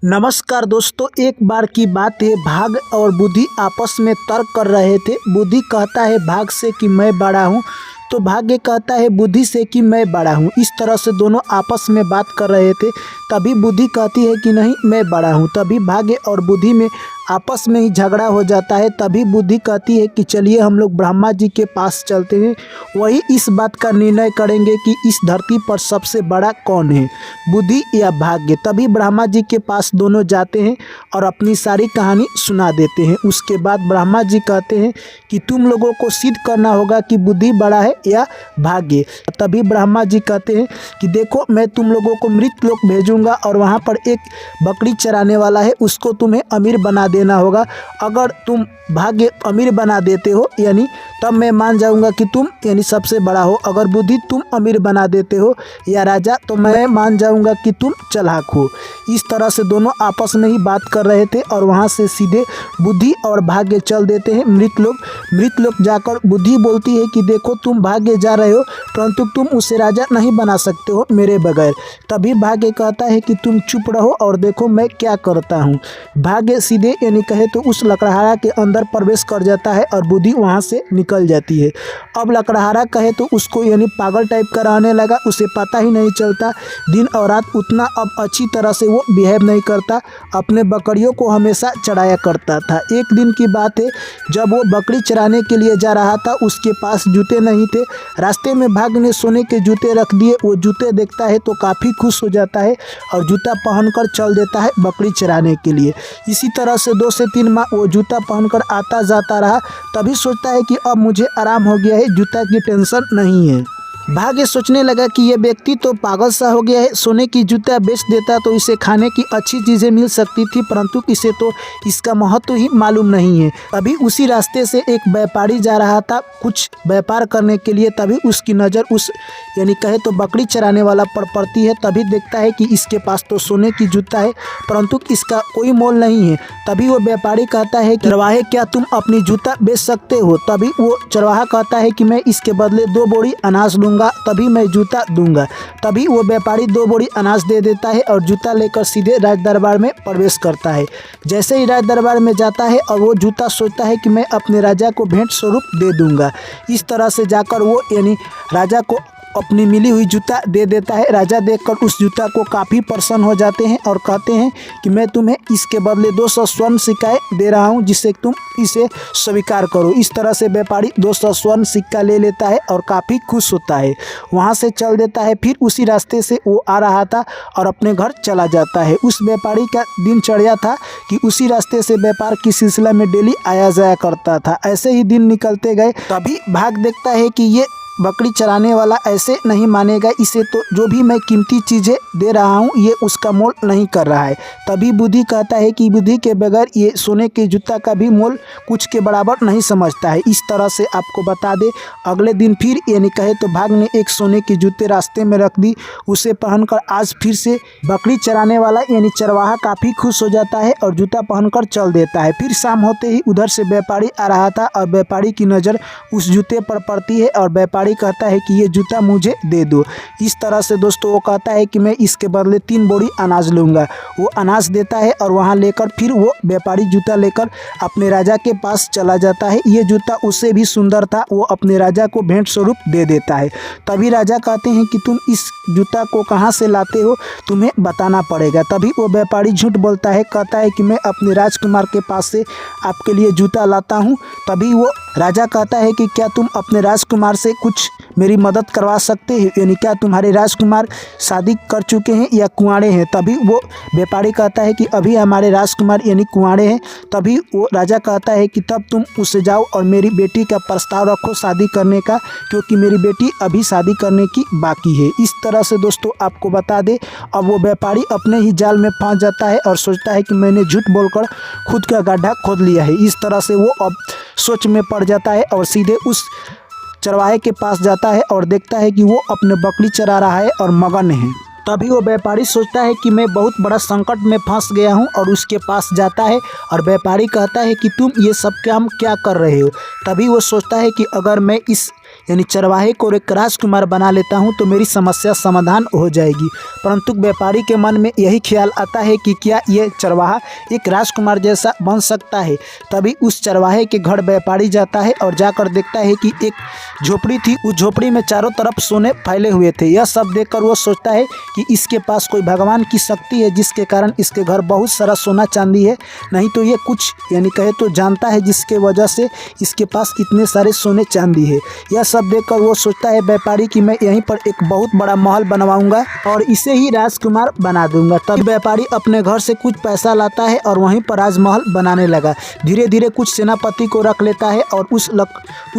नमस्कार दोस्तों, एक बार की बात है। भाग और बुद्धि आपस में तर्क कर रहे थे। बुद्धि कहता है भाग से कि मैं बड़ा हूँ, तो भाग्य कहता है बुद्धि से कि मैं बड़ा हूँ। इस तरह से दोनों आपस में बात कर रहे थे। तभी बुद्धि कहती है कि नहीं, मैं बड़ा हूँ। तभी भाग्य और बुद्धि में आपस में ही झगड़ा हो जाता है। तभी बुद्धि कहती है कि चलिए हम लोग ब्रह्मा जी के पास चलते हैं, वही इस बात का निर्णय करेंगे कि इस धरती पर सबसे बड़ा कौन है, बुद्धि या भाग्य। तभी ब्रह्मा जी के पास दोनों जाते हैं और अपनी सारी कहानी सुना देते हैं। उसके बाद ब्रह्मा जी कहते हैं कि तुम लोगों को सिद्ध करना होगा कि बुद्धि बड़ा है या भाग्य। तभी ब्रह्मा जी कहते हैं कि देखो, मैं तुम लोगों को मृतलोक भेजूंगा और वहाँ पर एक बकरी चराने वाला है, उसको तुम्हें अमीर बना देना होगा। अगर तुम भाग्य अमीर बना देते हो यानी तब मैं मान जाऊंगा कि तुम यानी सबसे बड़ा हो। अगर बुद्धि तुम अमीर बना देते हो या राजा, तो मैं मान जाऊंगा कि तुम चालाक हो। इस तरह से दोनों आपस में ही बात कर रहे थे और वहाँ से सीधे बुद्धि और भाग्य चल देते हैं मृतलोक जाकर बुद्धि बोलती है कि देखो, तुम भाग्य जा रहे हो परंतु तुम उसे राजा नहीं बना सकते हो मेरे बगैर। तभी भाग्य कहता है कि तुम चुप रहो और देखो मैं क्या करता हूँ। भाग्य सीधे यानी कहे तो उस लकड़हारा के अंदर प्रवेश कर जाता है और बुद्धि वहाँ से निकल जाती है। अब लकड़हारा कहे तो उसको यानी पागल टाइप का रहने लगा, उसे पता ही नहीं चलता। दिन और रात उतना अब अच्छी तरह से वो बिहेव नहीं करता, अपने बकरियों को हमेशा चढ़ाया करता था। एक दिन की बात है, जब वो बकरी चराने के लिए जा रहा था, उसके पास जूते नहीं थे। रास्ते में भाग्य ने सोने के जूते रख दिए। वो जूते देखता है तो काफ़ी खुश हो जाता है और जूता पहनकर चल देता है बकरी चराने के लिए। इसी तरह से 2 से 3 माह वो जूता पहनकर आता जाता रहा। तभी सोचता है कि अब मुझे आराम हो गया है, जूता की टेंशन नहीं है। भाग्य सोचने लगा कि ये व्यक्ति तो पागल सा हो गया है, सोने की जूता बेच देता तो इसे खाने की अच्छी चीज़ें मिल सकती थी, परंतु इसे तो इसका महत्व ही मालूम नहीं है। अभी उसी रास्ते से एक व्यापारी जा रहा था कुछ व्यापार करने के लिए। तभी उसकी नज़र उस यानी कहे तो बकरी चराने वाला पर पड़ती है। तभी देखता है कि इसके पास तो सोने की जूता है परंतु इसका कोई मोल नहीं है। तभी वो व्यापारी कहता है कि चरवाहे, क्या तुम अपनी जूता बेच सकते हो? तभी वो चरवाहा कहता है कि मैं इसके बदले 2 बोरी अनाज लूँगा, तभी मैं जूता दूंगा। तभी वो व्यापारी 2 बोरी अनाज दे देता है और जूता लेकर सीधे राज दरबार में प्रवेश करता है। जैसे ही राज दरबार में जाता है और वो जूता सोचता है कि मैं अपने राजा को भेंट स्वरूप दे दूंगा। इस तरह से जाकर वो यानी राजा को अपनी मिली हुई जूता दे देता है। राजा देखकर उस जूता को काफ़ी प्रसन्न हो जाते हैं और कहते हैं कि मैं तुम्हें इसके बदले 200 स्वर्ण सिक्के दे रहा हूं, जिससे तुम इसे स्वीकार करो। इस तरह से व्यापारी 200 स्वर्ण सिक्का ले लेता है और काफ़ी खुश होता है, वहां से चल देता है। फिर उसी रास्ते से वो आ रहा था और अपने घर चला जाता है। उस व्यापारी का दिनचर्या था कि उसी रास्ते से व्यापार की सिलसिला में डेली आया जाया करता था। ऐसे ही दिन निकलते गए। तभी भाग देखता है कि ये बकरी चराने वाला ऐसे नहीं मानेगा, इसे तो जो भी मैं कीमती चीज़ें दे रहा हूँ ये उसका मोल नहीं कर रहा है। तभी बुद्धि कहता है कि बुद्धि के बगैर ये सोने के जूता का भी मोल कुछ के बराबर नहीं समझता है। इस तरह से आपको बता दे, अगले दिन फिर यानी कहे तो भाग ने एक सोने की जूते रास्ते में रख दी। उसे पहनकर आज फिर से बकरी चराने वाला यानी चरवाहा काफ़ी खुश हो जाता है और जूता पहनकर चल देता है। फिर शाम होते ही उधर से व्यापारी आ रहा था और व्यापारी की नज़र उस जूते पर पड़ती है और व्यापारी कहता है कि ये जूता मुझे दे दो। इस तरह से दोस्तों वो कहता है कि मैं इसके बदले 3 बोरी अनाज लूँगा। वो अनाज देता है और वहाँ लेकर फिर वो व्यापारी जूता लेकर अपने राजा के पास चला जाता है। ये जूता उससे भी सुंदर था, वो अपने राजा को भेंट स्वरूप दे देता है। तभी राजा कहते हैं कि तुम इस जूता को कहाँ से लाते हो, तुम्हें बताना पड़ेगा। तभी वो व्यापारी झूठ बोलता है, कहता है कि मैं अपने राजकुमार के पास से आपके लिए जूता लाता हूँ। तभी वो राजा कहता है कि क्या तुम अपने राजकुमार से कुछ मेरी मदद करवा सकते हैं, यानी क्या तुम्हारे राजकुमार शादी कर चुके हैं या कुंवारे हैं? तभी वो व्यापारी कहता है कि अभी हमारे राजकुमार यानी कुंवारे हैं। तभी वो राजा कहता है कि तब तुम उससे जाओ और मेरी बेटी का प्रस्ताव रखो शादी करने का, क्योंकि मेरी बेटी अभी शादी करने की बाकी है। इस तरह से दोस्तों आपको बता दे, अब वो व्यापारी अपने ही जाल में फंस जाता है और सोचता है कि मैंने झूठ बोलकर खुद का गड्ढा खोद लिया है। इस तरह से वो अब सोच में पड़ जाता है और सीधे उस चरवाहे के पास जाता है और देखता है कि वो अपने बकरी चरा रहा है और मगन है। तभी वो व्यापारी सोचता है कि मैं बहुत बड़ा संकट में फंस गया हूँ और उसके पास जाता है और व्यापारी कहता है कि तुम ये सब काम क्या कर रहे हो। तभी वो सोचता है कि अगर मैं इस यानी चरवाहे को एक राजकुमार बना लेता हूँ तो मेरी समस्या समाधान हो जाएगी। परंतु व्यापारी के मन में यही ख्याल आता है कि क्या ये चरवाहा एक राजकुमार जैसा बन सकता है। तभी उस चरवाहे के घर व्यापारी जाता है और जाकर देखता है कि एक झोपड़ी थी। उस झोपड़ी में चारों तरफ सोने फैले हुए थे। यह सब देखकर वो सोचता है कि इसके पास कोई भगवान की शक्ति है जिसके कारण इसके घर बहुत सारा सोना चांदी है, नहीं तो ये कुछ यानी कहे तो जानता है जिसके वजह से इसके पास इतने सारे सोने चांदी है। यह सब देखकर वो सोचता है व्यापारी कि मैं यहीं पर एक बहुत बड़ा महल बनवाऊंगा और इसे ही राजकुमार बना दूंगा। तब व्यापारी अपने घर से कुछ पैसा लाता है और वहीं पर राजमहल बनाने लगा। धीरे धीरे कुछ सेनापति को रख लेता है और उस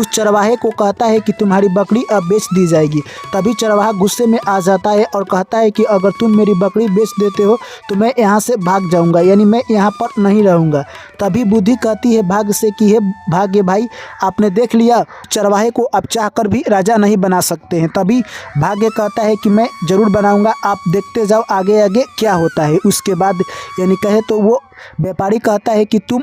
चरवाहे को कहता है कि तुम्हारी बकरी अब बेच दी जाएगी। तभी चरवाहा गुस्से में आ जाता है और कहता है कि अगर तुम मेरी बकरी बेच देते हो तो मैं यहाँ से भाग जाऊँगा, यानी मैं यहाँ पर नहीं रहूँगा। तभी बुद्धि कहती है भाग्य से कि हे भाग्य भाई, आपने देख लिया चरवाहे को अब चाहकर भी राजा नहीं बना सकते हैं। तभी भाग्य कहता है कि मैं ज़रूर बनाऊंगा, आप देखते जाओ आगे आगे क्या होता है। उसके बाद यानी कहे तो वो व्यापारी कहता है कि तुम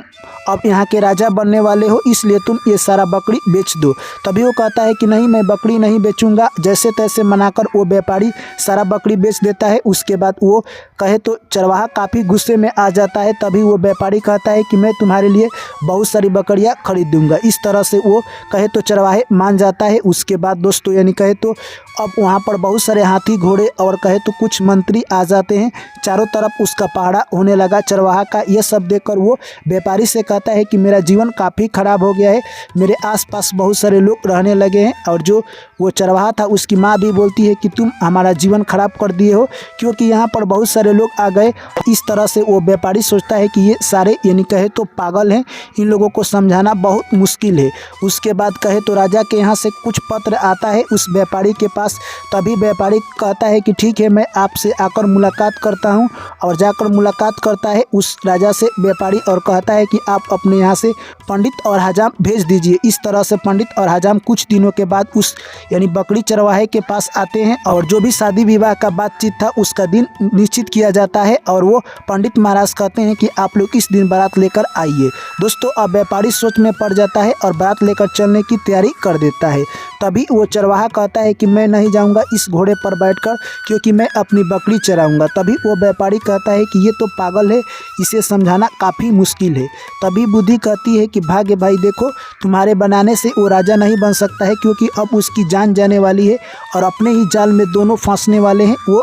अब यहाँ के राजा बनने वाले हो, इसलिए तुम ये सारा बकरी बेच दो। तभी वो कहता है कि नहीं, मैं बकरी नहीं बेचूंगा। जैसे तैसे मनाकर वो व्यापारी सारा बकरी बेच देता है। उसके बाद वो कहे तो चरवाहा काफ़ी गुस्से में आ जाता है। तभी वो व्यापारी कहता है कि मैं तुम्हारे लिए बहुत सारी बकरियाँ खरीद दूंगा। इस तरह से वो कहे तो चरवाहे मान जाता है। उसके बाद दोस्तों यानी कहे तो अब वहाँ पर बहुत सारे हाथी घोड़े और कहे तो कुछ मंत्री आ जाते हैं। चारों तरफ उसका पहाड़ा होने लगा चरवाहा का। यह सब देखकर वो व्यापारी से कहता है कि मेरा जीवन काफ़ी ख़राब हो गया है, मेरे आसपास बहुत सारे लोग रहने लगे हैं। और जो वो चरवाहा था उसकी माँ भी बोलती है कि तुम हमारा जीवन ख़राब कर दिए हो, क्योंकि यहाँ पर बहुत सारे लोग आ गए। इस तरह से वो व्यापारी सोचता है कि ये सारे यानी कहे तो पागल हैं, इन लोगों को समझाना बहुत मुश्किल है। उसके बाद कहे तो राजा के यहाँ से कुछ पत्र आता है उस व्यापारी के पास। तभी व्यापारी कहता है कि ठीक है, मैं आपसे आकर मुलाकात करता हूँ। और जाकर मुलाकात करता है उस राजा से व्यापारी और कहता है कि आप अपने यहाँ से पंडित और हजाम भेज दीजिए। इस तरह से पंडित और हजाम कुछ दिनों के बाद उस यानी बकरी चरवाहे के पास आते हैं और जो भी शादी विवाह का बातचीत था उसका दिन निश्चित किया जाता है। और वो पंडित महाराज कहते हैं कि आप लोग इस दिन बारात लेकर आइए। दोस्तों अब व्यापारी सोच में पड़ जाता है और बारात लेकर चलने की तैयारी कर देता है। तभी वो चरवाहा कहता है कि मैं नहीं जाऊंगा इस घोड़े पर बैठकर, क्योंकि मैं अपनी बकरी चराऊंगा। तभी वो व्यापारी कहता है कि ये तो पागल है, इसे समझाना काफ़ी मुश्किल है। तभी बुद्धि कहती है कि भाग्य भाई देखो, तुम्हारे बनाने से वो राजा नहीं बन सकता है, क्योंकि अब उसकी जान जाने वाली है और अपने ही जाल में दोनों फंसने वाले हैं। वो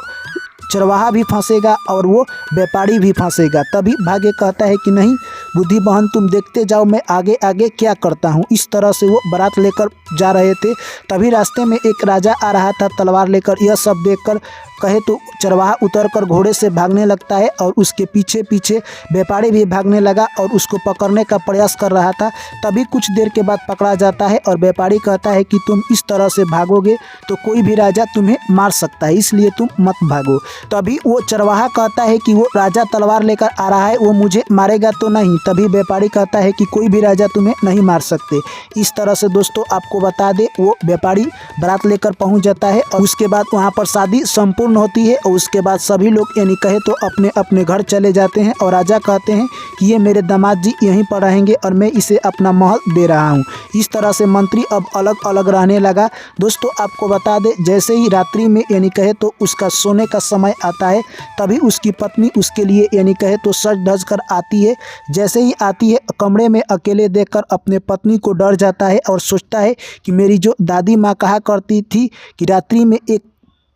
चरवाहा भी फंसेगा और वो व्यापारी भी फंसेगा। तभी भाग्य कहता है कि नहीं बुद्धि बहन, तुम देखते जाओ मैं आगे आगे क्या करता हूँ। इस तरह से वो बारात लेकर जा रहे थे। तभी रास्ते में एक राजा आ रहा था तलवार लेकर। यह सब देखकर कहे तो चरवाहा उतरकर घोड़े से भागने लगता है और उसके पीछे पीछे व्यापारी भी भागने लगा और उसको पकड़ने का प्रयास कर रहा था। तभी कुछ देर के बाद पकड़ा जाता है और व्यापारी कहता है कि तुम इस तरह से भागोगे तो कोई भी राजा तुम्हें मार सकता है, इसलिए तुम मत भागो। तभी वो चरवाहा कहता है कि वो राजा तलवार लेकर आ रहा है, वो मुझे मारेगा तो नहीं। तभी व्यापारी कहता है कि कोई भी राजा तुम्हें नहीं मार सकते। इस तरह से दोस्तों आपको बता दे वो व्यापारी बारात लेकर पहुंच जाता है और उसके बाद वहां पर शादी संपूर्ण होती है। और उसके बाद सभी लोग यानी कहे तो अपने अपने घर चले जाते हैं और राजा कहते हैं कि ये मेरे दामाद जी यहीं पर रहेंगे और मैं इसे अपना महल दे रहा हूँ। इस तरह से मंत्री अब अलग अलग रहने लगा। दोस्तों आपको बता दे जैसे ही रात्रि में यानी कहे तो उसका सोने का समय आता है, तभी उसकी पत्नी उसके लिए यानी कहे तो सज धज कर आती है। जैसे ही आती है कमरे में अकेले देखकर अपने पत्नी को डर जाता है और सोचता है कि मेरी जो दादी माँ कहा करती थी कि रात्रि में एक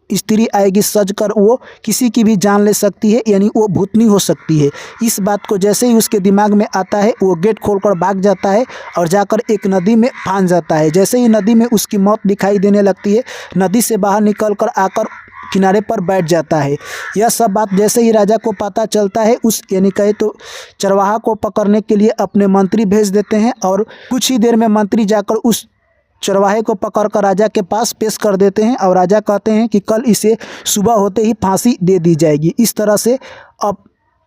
स्त्री आएगी सज कर, वो किसी की भी जान ले सकती है, यानी वो भूतनी हो सकती है। इस बात को जैसे ही उसके दिमाग में आता है वो गेट खोलकर भाग जाता है और जाकर एक नदी में फांस जाता है। जैसे ही नदी में उसकी मौत दिखाई देने लगती है, नदी से बाहर निकलकर आकर किनारे पर बैठ जाता है। यह सब बात जैसे ही राजा को पता चलता है, उस यानी कहे तो चरवाहा को पकड़ने के लिए अपने मंत्री भेज देते हैं और कुछ ही देर में मंत्री जाकर उस चरवाहे को पकड़कर राजा के पास पेश कर देते हैं और राजा कहते हैं कि कल इसे सुबह होते ही फांसी दे दी जाएगी। इस तरह से अब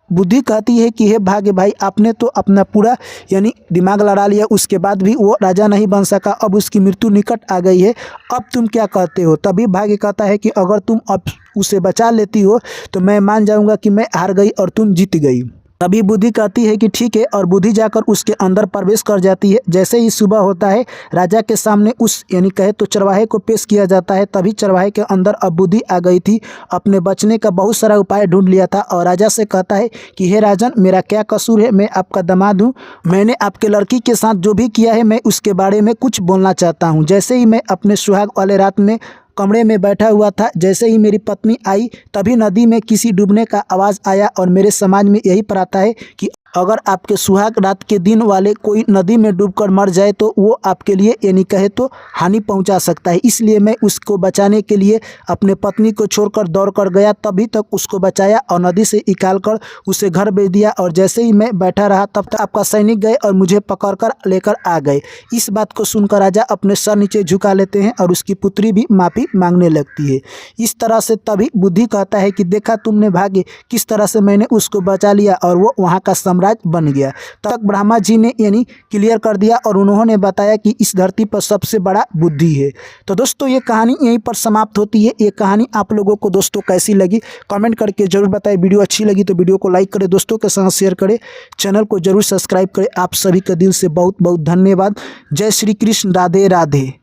बुद्धि कहती है कि हे भाग्य भाई, आपने तो अपना पूरा यानी दिमाग लड़ा लिया, उसके बाद भी वो राजा नहीं बन सका, अब उसकी मृत्यु निकट आ गई है, अब तुम क्या कहते हो। तभी भाग्य कहता है कि अगर तुम अब उसे बचा लेती हो तो मैं मान जाऊंगा कि मैं हार गई और तुम जीत गई। तभी बुद्धि कहती है कि ठीक है, और बुद्धि जाकर उसके अंदर प्रवेश कर जाती है। जैसे ही सुबह होता है, राजा के सामने उस यानी कहे तो चरवाहे को पेश किया जाता है। तभी चरवाहे के अंदर अब बुद्धि आ गई थी, अपने बचने का बहुत सारा उपाय ढूंढ लिया था और राजा से कहता है कि हे राजन, मेरा क्या कसूर है, मैं आपका दामाद हूँ, मैंने आपके लड़की के साथ जो भी किया है मैं उसके बारे में कुछ बोलना चाहता हूँ। जैसे ही मैं अपने सुहाग वाले रात में कमरे में बैठा हुआ था, जैसे ही मेरी पत्नी आई, तभी नदी में किसी डूबने का आवाज़ आया। और मेरे समाज में यही प्रथा है कि अगर आपके सुहाग रात के दिन वाले कोई नदी में डूबकर मर जाए तो वो आपके लिए यानी कहे तो हानि पहुंचा सकता है। इसलिए मैं उसको बचाने के लिए अपने पत्नी को छोड़कर दौड़ कर गया, तभी तक उसको बचाया और नदी से निकाल कर उसे घर भेज दिया। और जैसे ही मैं बैठा रहा, तब तक आपका सैनिक गए और मुझे पकड़ कर लेकर आ गए। इस बात को सुनकर राजा अपने सर नीचे झुका लेते हैं और उसकी पुत्री भी माफ़ी मांगने लगती है। इस तरह से तभी बुद्धि कहता है कि देखा तुमने भाग्य, किस तरह से मैंने उसको बचा लिया और वो वहाँ का साम्राज्य बन गया। तब ब्रह्मा जी ने यानी क्लियर कर दिया और उन्होंने बताया कि इस धरती पर सबसे बड़ा बुद्धि है। तो दोस्तों ये कहानी यहीं पर समाप्त होती है। ये कहानी आप लोगों को दोस्तों कैसी लगी कमेंट करके जरूर बताएं। वीडियो अच्छी लगी तो वीडियो को लाइक करें, दोस्तों के साथ शेयर करें, चैनल को जरूर सब्सक्राइब करें। आप सभी का दिल से बहुत बहुत धन्यवाद। जय श्री कृष्ण, राधे राधे।